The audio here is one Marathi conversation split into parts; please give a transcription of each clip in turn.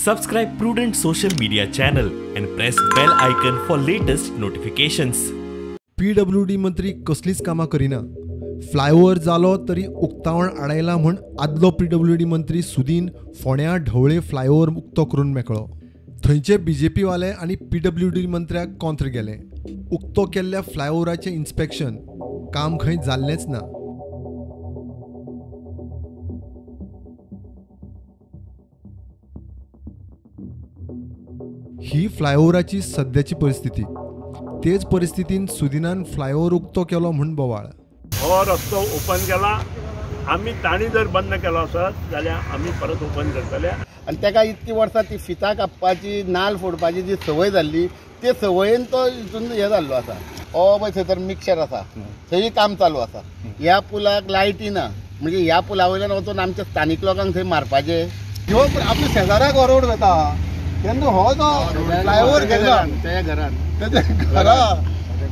Subscribe Prudent social media channel and press bell icon for latest notifications. PWD मंत्री कसलीच कामां करिना. फ्लायओव्हर जालो तरी उक्तावण आडायला म्हूण आदलो PWD मंत्री सुदीन फोंड्या ढवळे फ्लायओव्हर उक्तो करून मेकळो. थंयचे BJP वाले आनी PWD मंत्र्याक कोंत्र गेले. उक्तो केल्ल्या फ्लायओव्हराचें इन्स्पेक्शन काम खंय जाल्लेंच ना. ही फ्लायओव्हराची सद्याची परिस्थिती. तेच परिस्थितीन सुदिनान फ्लायओव्हर उक्तो केलो म्हूण बोवाळ. हो रस्तो ओपन केला. आम्ही ताणी जर बंद केलो आसत जाल्यार आम्ही परत ओपन करतले. आणि ताका इतकी वर्सां ती फितां कापपाची नाल फोडपाची जी संवय जाल्ली ते संवयेन तो हितून हे जाल्लो आसा. हो पळय थंय तर मिक्सर आसा, थंय काम चालू आसा. ह्या पुलाक लायटी ना, म्हणजे ह्या पुला वयल्यान वचून आमच्या स्थानिक लोकांक थंय मारपाचे. ह्यो आपल्या शेजाऱ्याक हो रोड वता तेन्ना हो जो फ्लायओव्हर घेना त्या घरान तेच्या घरा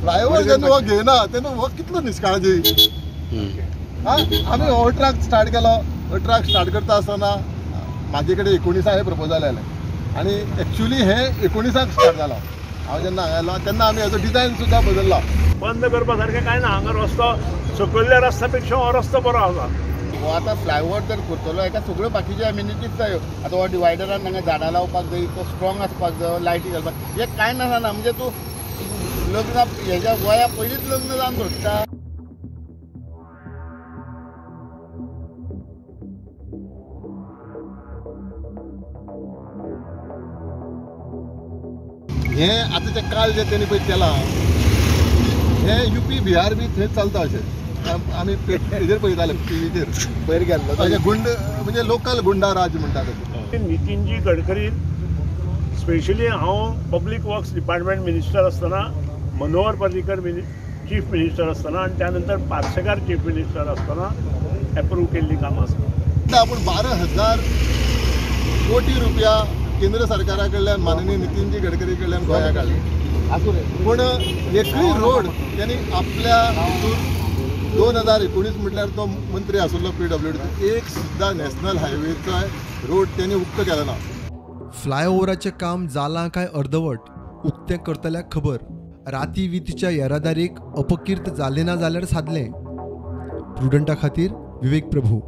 फ्लायओव्हर जेन्ना हो घेना तेन्ना हो कितलो निश्काळजी. आमी हो ट्रक स्टार्ट केलो. हो ट्रक स्टार्ट करता आसतना म्हाजे कडेन 19 हे प्रपोजल आयले आनी एक्चुअली हे 19 स्टार्ट जालो. हांव जेन्ना हांगा आयलो तेन्ना आमी हेजो डिजायन सुद्दां बदललो. बंद करपा सारकें कांय ना. हांगा रस्तो सकयल्ल्या रस्त्या पेक्षा हो रस्तो बरो आसा. हो आतां फ्लायओव्हर जर करतलो हेका सगळ्यो बाकीच्यो एम्युनिटीज जायो. आतां हो डिवायडरान हांगा झाडां लावपाक जाय, तो स्ट्रॉंग आसपाक जाय, लायटी घालपाक हे कांय नासना. म्हणजे तूं लग्न हेज्या गोंया पयलींच लग्न जावन सोडटा. हे आतां जें काल जें तेणी पळय केलां हे UP बिहार बी थंय चलता अशें आमी हेजेर पळयताले टीव्हीचेर पयर गेल्लो गुंड म्हणजे लोकल गुंडा राज म्हणटात. नितीनजी गडकरी स्पेशली हांव पब्लीक वर्क्स डिपार्टमेंट मिनिस्टर आसतना, मनोहर पर्रीकर चीफ मिनिस्टर आसतना आनी त्या नंतर पार्सेकार चीफ मिनिस्टर आसतना एप्रूव केल्ली कामां आसा. आपूण 12,000 कोटी रुपया केंद्र सरकारा कडल्यान माननीय नितीनजी गडकरी कडल्यान गोंयाक हाडले. पूण एकूय रोड त्यांनी आपल्या 2019 म्हटल्यार तो मंत्री आसलो PWD एक सुद्दां नॅशनल हायवेचो रोड त्यांनी उक्तो केलो ना. फ्लायओव्हराचें काम जालां काय अर्धवट उक्तें करतल्याक खबर. राती वितीच्या येरादारीक अपकीर्त जालें ना जाल्यार सादलें. प्रुडंटा खातीर विवेक प्रभू.